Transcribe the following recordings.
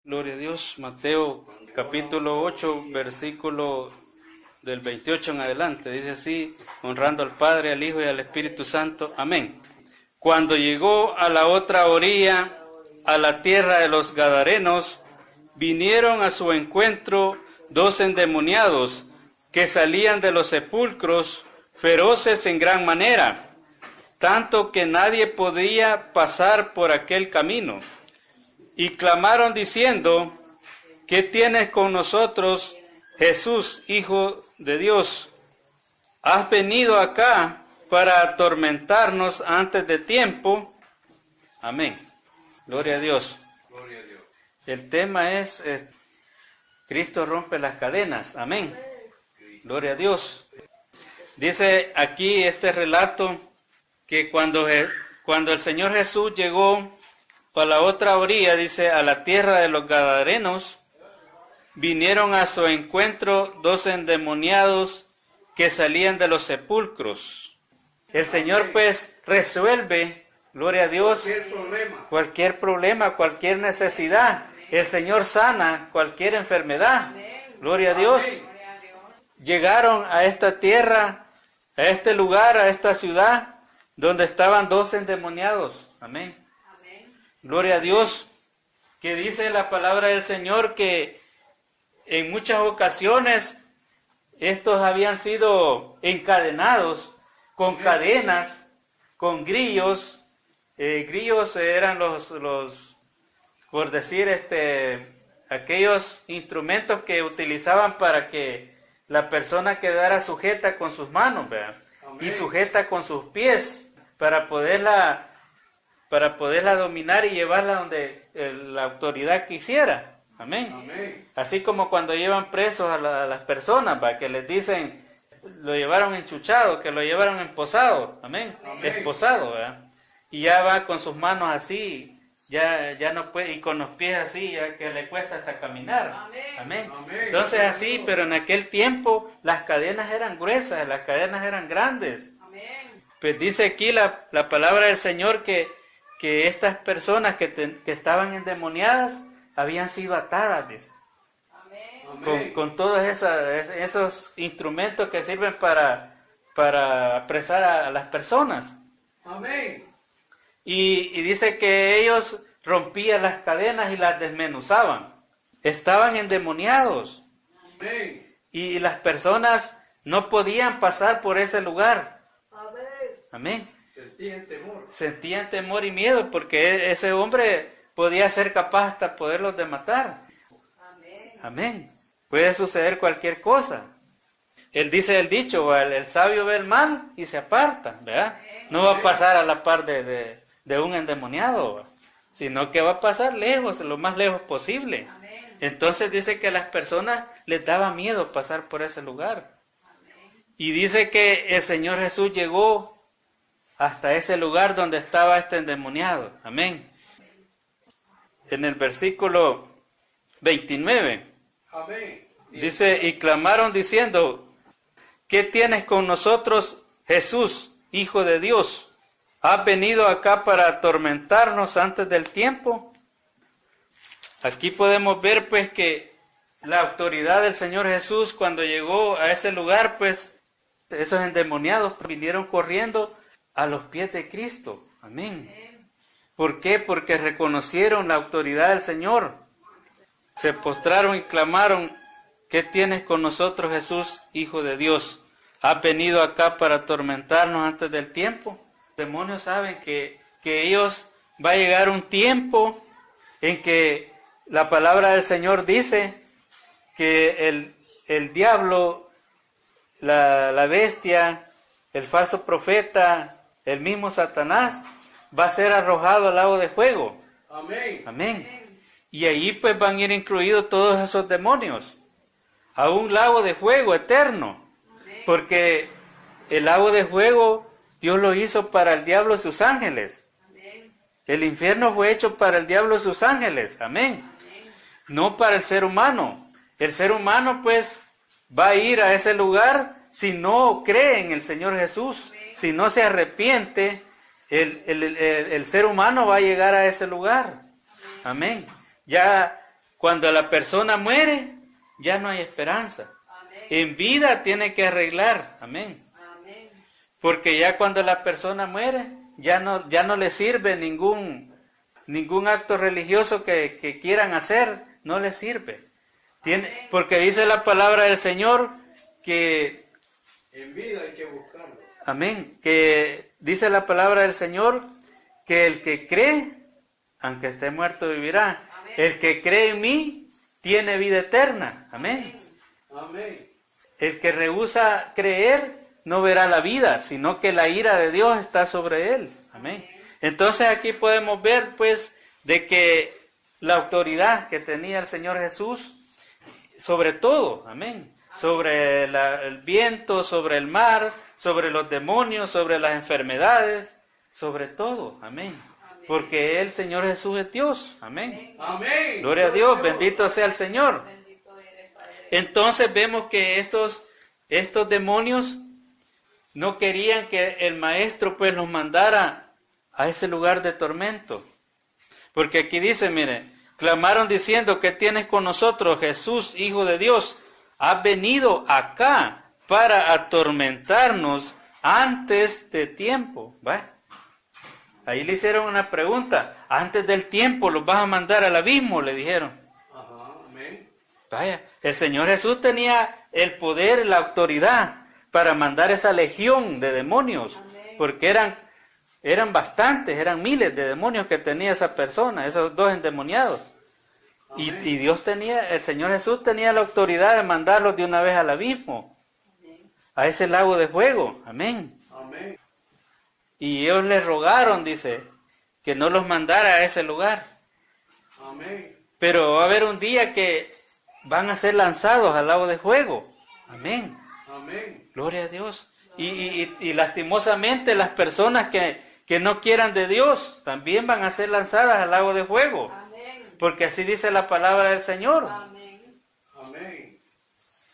Gloria a Dios. Mateo capítulo 8, versículo del 28 en adelante. Dice así: honrando al Padre, al Hijo y al Espíritu Santo. Amén. Cuando llegó a la otra orilla, a la tierra de los Gadarenos, vinieron a su encuentro dos endemoniados que salían de los sepulcros, feroces en gran manera, tanto que nadie podía pasar por aquel camino. Y clamaron diciendo: ¿qué tienes con nosotros, Jesús, Hijo de Dios? ¿Has venido acá para atormentarnos antes de tiempo? Amén. Gloria a Dios. Gloria a Dios. El tema es Cristo rompe las cadenas. Amén. Gloria a Dios. Dice aquí este relato que cuando el Señor Jesús llegó a la otra orilla, dice, a la tierra de los Gadarenos, vinieron a su encuentro dos endemoniados que salían de los sepulcros. El Señor pues resuelve, gloria a Dios, cualquier problema, cualquier necesidad. El Señor sana cualquier enfermedad. Gloria a Dios. Llegaron a esta tierra, a este lugar, a esta ciudad, donde estaban dos endemoniados. Amén. Gloria a Dios, que dice la palabra del Señor que en muchas ocasiones estos habían sido encadenados con cadenas, con grillos. Grillos eran los, por decir, aquellos instrumentos que utilizaban para que la persona quedara sujeta con sus manos, ¿verdad? Y sujeta con sus pies para poderla dominar y llevarla donde la autoridad quisiera. Amén. Amén. Así como cuando llevan presos a las personas, ¿va? Que les dicen, lo llevaron enchuchado, que lo llevaron esposado. Amén. Amén. Esposado, ¿verdad? Y ya va con sus manos así, ya no puede, y con los pies así, ya que le cuesta hasta caminar. Amén. Amén. Amén. Entonces así, pero en aquel tiempo las cadenas eran gruesas, las cadenas eran grandes. Amén. Pues dice aquí la palabra del Señor que estas personas que estaban endemoniadas habían sido atadas, dice. Amén. Con todos esos instrumentos que sirven para apresar a las personas. Amén. Y dice que ellos rompían las cadenas y las desmenuzaban. Estaban endemoniados. Amén. Y las personas no podían pasar por ese lugar. Amén. Sentían temor y miedo porque ese hombre podía ser capaz hasta poderlos de matar. Amén. Puede suceder cualquier cosa. Él dice el dicho, el sabio ve el mal y se aparta, ¿verdad? No va a pasar a la par de un endemoniado, ¿verdad? Sino que va a pasar lejos, lo más lejos posible. Entonces dice que a las personas les daba miedo pasar por ese lugar. Y dice que el Señor Jesús llegó hasta ese lugar donde estaba este endemoniado. Amén. En el versículo 29. Amén. Dice, y clamaron diciendo: ¿qué tienes con nosotros, Jesús, Hijo de Dios? ¿Has venido acá para atormentarnos antes del tiempo? Aquí podemos ver pues que la autoridad del Señor Jesús, cuando llegó a ese lugar, pues esos endemoniados vinieron corriendo a los pies de Cristo. Amén. ¿Por qué? Porque reconocieron la autoridad del Señor. Se postraron y clamaron: ¿qué tienes con nosotros, Jesús, Hijo de Dios? ¿Has venido acá para atormentarnos antes del tiempo? Los demonios saben que ellos va a llegar un tiempo en que la palabra del Señor dice que el diablo, la bestia, el falso profeta, el mismo Satanás, va a ser arrojado al lago de fuego. Amén. Amén. Y ahí pues van a ir incluidos todos esos demonios a un lago de fuego eterno. Porque el lago de fuego Dios lo hizo para el diablo y sus ángeles. El infierno fue hecho para el diablo y sus ángeles. Amén. No para el ser humano. El ser humano pues va a ir a ese lugar si no cree en el Señor Jesús. Si no se arrepiente, el ser humano va a llegar a ese lugar. Amén. Ya cuando la persona muere, ya no hay esperanza. En vida tiene que arreglar, amén. Porque ya cuando la persona muere, ya no le sirve ningún acto religioso que quieran hacer, no le sirve. Porque dice la palabra del Señor que... En vida hay que buscarlo. Amén. Que dice la palabra del Señor que el que cree, aunque esté muerto, vivirá. Amén. El que cree en mí, tiene vida eterna. Amén. Amén. El que rehúsa creer, no verá la vida, sino que la ira de Dios está sobre él. Amén. Entonces aquí podemos ver, pues, de que la autoridad que tenía el Señor Jesús, sobre todo, amén, sobre el viento, sobre el mar, sobre los demonios, sobre las enfermedades, sobre todo, amén. Porque el Señor Jesús es Dios, amén. Amén. Gloria a Dios, bendito sea el Señor. Entonces vemos que estos demonios no querían que el maestro pues los mandara a ese lugar de tormento. Porque aquí dice, mire, clamaron diciendo, ¿qué tienes con nosotros, Jesús, Hijo de Dios? Has venido acá para atormentarnos antes de tiempo. ¿Va? Ahí le hicieron una pregunta. Antes del tiempo los vas a mandar al abismo, le dijeron. Ajá, amén. Vaya, el Señor Jesús tenía el poder, la autoridad para mandar esa legión de demonios. Amén. Porque eran bastantes, eran miles de demonios que tenía esa persona, esos dos endemoniados. Y Dios tenía, el Señor Jesús tenía la autoridad de mandarlos de una vez al abismo, a ese lago de fuego. Amén. Amén. Y ellos le rogaron, dice, que no los mandara a ese lugar. Amén. Pero va a haber un día que van a ser lanzados al lago de fuego. Amén. Amén. Gloria a Dios. Y lastimosamente las personas que no quieran de Dios también van a ser lanzadas al lago de fuego. Amén. Porque así dice la palabra del Señor. Amén. Amén.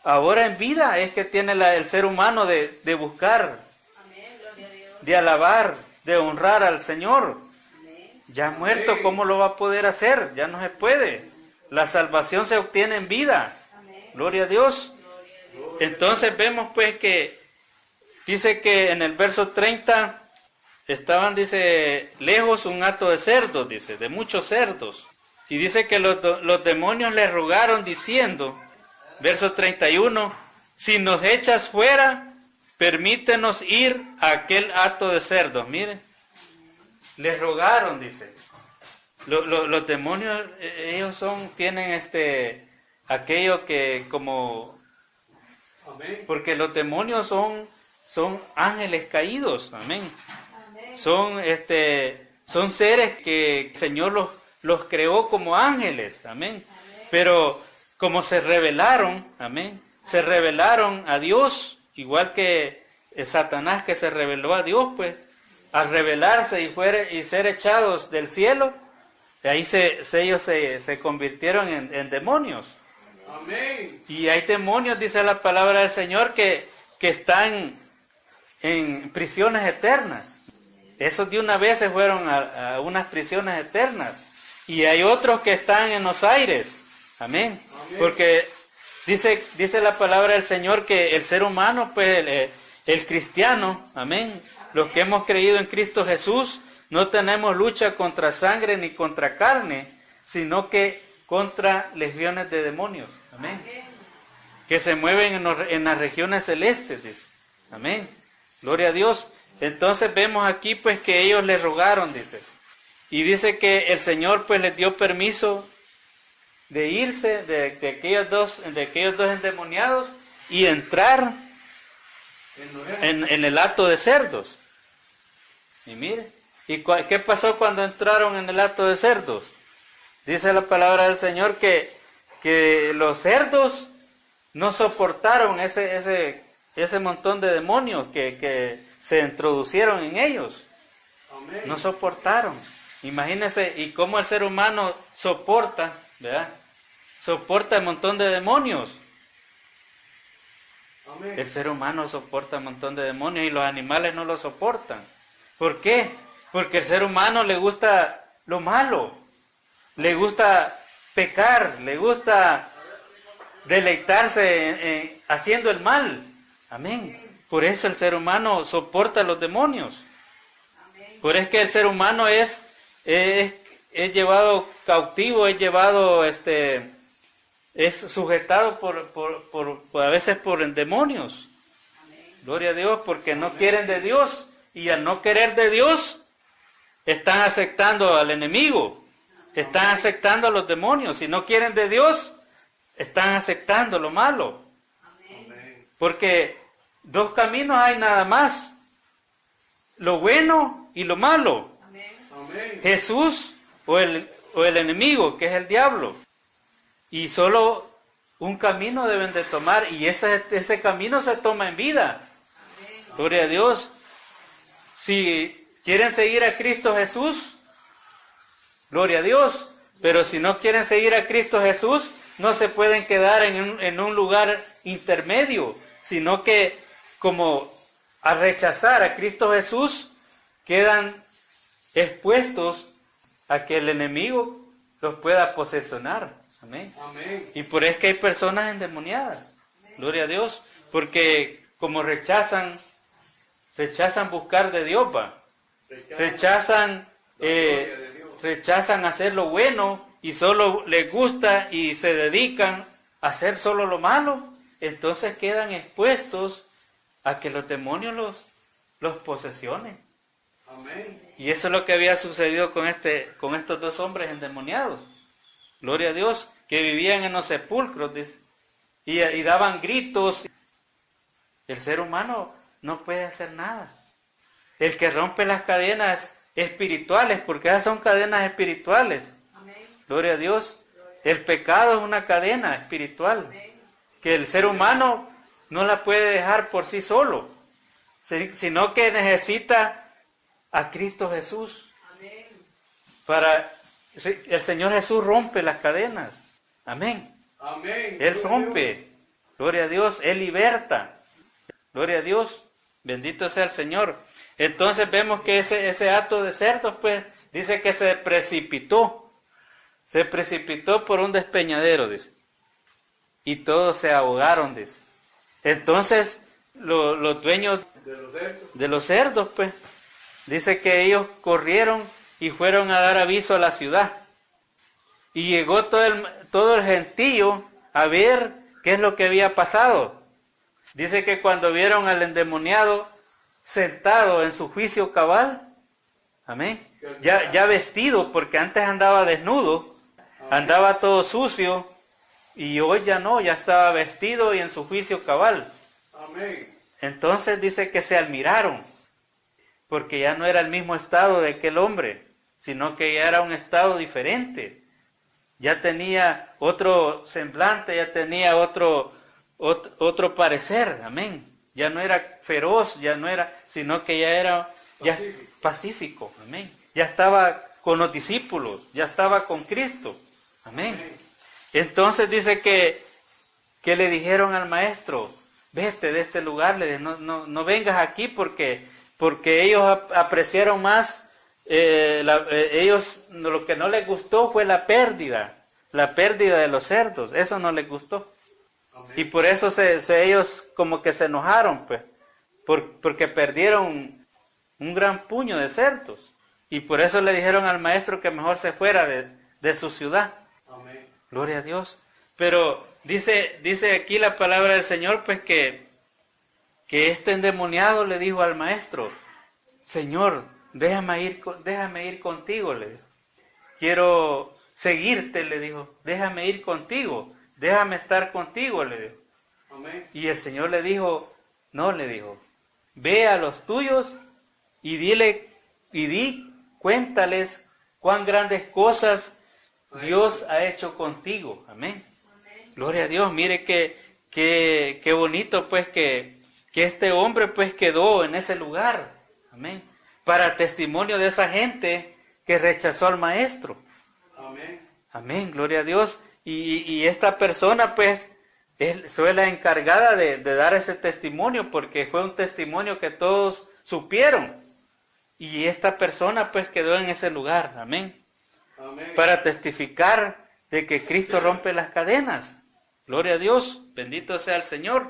Ahora en vida es que tiene el ser humano de buscar, Amén. Gloria a Dios. de alabar, de honrar al Señor. Amén. Ya muerto, ¿cómo lo va a poder hacer? Ya no se puede. La salvación se obtiene en vida. Amén. Gloria a Dios. Gloria a Dios. Entonces vemos pues que dice que en el verso 30 estaban, dice, lejos un hato de cerdos, dice, de muchos cerdos. Y dice que los demonios le rogaron diciendo, verso 31, si nos echas fuera, permítenos ir a aquel hato de cerdos. Mire, les rogaron, dice. Los demonios, ellos tienen aquello que como, Amén. porque los demonios son ángeles caídos, amén. Amén. Son seres que el Señor los creó como ángeles, amén. Pero como se rebelaron, amén, se rebelaron a Dios, igual que Satanás que se rebeló a Dios, pues, al rebelarse y ser echados del cielo, de ahí ellos se convirtieron en demonios. Amén. Y hay demonios, dice la palabra del Señor, que están en prisiones eternas. Esos de una vez se fueron a unas prisiones eternas. Y hay otros que están en los aires. Amén. Amén. Porque dice la palabra del Señor que el ser humano, pues el cristiano, amén, los que hemos creído en Cristo Jesús, no tenemos lucha contra sangre ni contra carne, sino que contra legiones de demonios. Amén. Que se mueven en las regiones celestes, dice. Amén. Gloria a Dios. Entonces vemos aquí pues que ellos le rogaron, dice. Y dice que el Señor pues les dio permiso de irse de aquellos dos endemoniados y entrar en el hato de cerdos. Y mire, ¿y qué pasó cuando entraron en el hato de cerdos? Dice la palabra del Señor que los cerdos no soportaron ese montón de demonios que se introducieron en ellos. Amén. No soportaron. Imagínense, y cómo el ser humano soporta, ¿verdad? Soporta un montón de demonios. Amén. El ser humano soporta un montón de demonios y los animales no lo soportan. ¿Por qué? Porque el ser humano le gusta lo malo. Le gusta pecar, le gusta deleitarse haciendo el mal. Amén. Por eso el ser humano soporta los demonios. Por eso es que el ser humano es llevado cautivo, es llevado, es sujetado por a veces por demonios. Gloria a Dios, porque no quieren de Dios, y al no querer de Dios, están aceptando al enemigo, están aceptando a los demonios. Si no quieren de Dios, están aceptando lo malo. Porque dos caminos hay nada más, lo bueno y lo malo. Jesús o el enemigo, que es el diablo. Y solo un camino deben de tomar, y ese camino se toma en vida. Gloria a Dios. Si quieren seguir a Cristo Jesús, gloria a Dios. Pero si no quieren seguir a Cristo Jesús, no se pueden quedar en un lugar intermedio, sino que como al rechazar a Cristo Jesús, quedan expuestos a que el enemigo los pueda posesionar. Amén. Amén. Y por eso que hay personas endemoniadas. Gloria a Dios. Porque como rechazan buscar de Dios, rechazan hacer lo bueno y solo les gusta y se dedican a hacer solo lo malo, entonces quedan expuestos a que los demonios los posesionen. Amén. Y eso es lo que había sucedido con estos dos hombres endemoniados. Gloria a Dios, que vivían en los sepulcros, dice, y daban gritos. El ser humano no puede hacer nada. El que rompe las cadenas espirituales, porque esas son cadenas espirituales. Gloria a Dios. El pecado es una cadena espiritual que el ser humano no la puede dejar por sí solo, sino que necesita a Cristo Jesús. El Señor Jesús rompe las cadenas. Amén. Amén. Él rompe. Gloria a Dios. Él liberta. Gloria a Dios. Bendito sea el Señor. Entonces vemos que ese acto de cerdos, pues, dice que se precipitó. Se precipitó por un despeñadero, dice. Y todos se ahogaron, dice. Entonces, los dueños de los cerdos, pues, dice que ellos corrieron y fueron a dar aviso a la ciudad. Y llegó todo el gentío a ver qué es lo que había pasado. Dice que cuando vieron al endemoniado sentado en su juicio cabal, amén, ya vestido, porque antes andaba desnudo, andaba todo sucio, y hoy ya no, ya estaba vestido y en su juicio cabal. Amén. Entonces dice que se admiraron, porque ya no era el mismo estado de aquel hombre, sino que ya era un estado diferente. Ya tenía otro semblante, ya tenía otro parecer, amén. Ya no era feroz, ya no era, sino que ya era pacífico, amén. Ya estaba con los discípulos, ya estaba con Cristo, amén. Entonces dice que le dijeron al maestro, vete de este lugar, le no vengas aquí porque ellos apreciaron más, ellos lo que no les gustó fue la pérdida de los cerdos, eso no les gustó. Amén. Y por eso ellos como que se enojaron, pues, porque perdieron un gran puño de cerdos, y por eso le dijeron al maestro que mejor se fuera de su ciudad. Amén. Gloria a Dios. Pero dice aquí la palabra del Señor, pues que este endemoniado le dijo al maestro, Señor, déjame ir contigo, le dijo. Quiero seguirte, le dijo, déjame ir contigo, déjame estar contigo, le dijo. Amén. Y el Señor le dijo, no, le dijo, ve a los tuyos y cuéntales cuán grandes cosas Dios ha hecho contigo. Amén. Gloria a Dios. Mire qué bonito, pues, que este hombre, pues, quedó en ese lugar. Amén. Para testimonio de esa gente que rechazó al maestro. Amén. Amén. Gloria a Dios. Y esta persona, pues, fue la encargada de dar ese testimonio, porque fue un testimonio que todos supieron. Y esta persona, pues, quedó en ese lugar. Amén. Amén. Para testificar de que Cristo rompe las cadenas. Gloria a Dios, bendito sea el Señor.